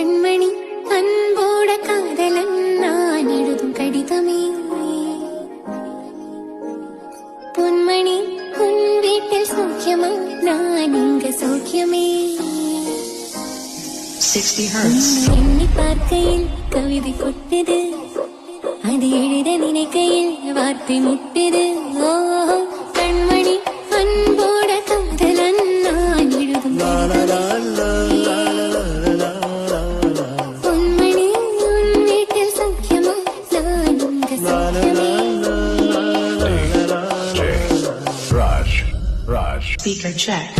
கண்மணி அன்போட காதலன் நான் எழுதும் கடிதமே. பொன்மணி உன் வீட்டில் சௌக்கியமா, நான் இங்க சௌக்கியமே. 60 Hz. எண்ணி பார்க்கையில் கவிதை கொட்டுது, அது எழுத நினைக்கையில் வார்த்தை முட்டுது. ஓ கண்மணி அன்போட காதலன் நான் எழுதும் பொன்மணி உன் வீட்டில் சௌக்கியமா, நான் இங்க சௌக்கியமே. Raj. Speaker check.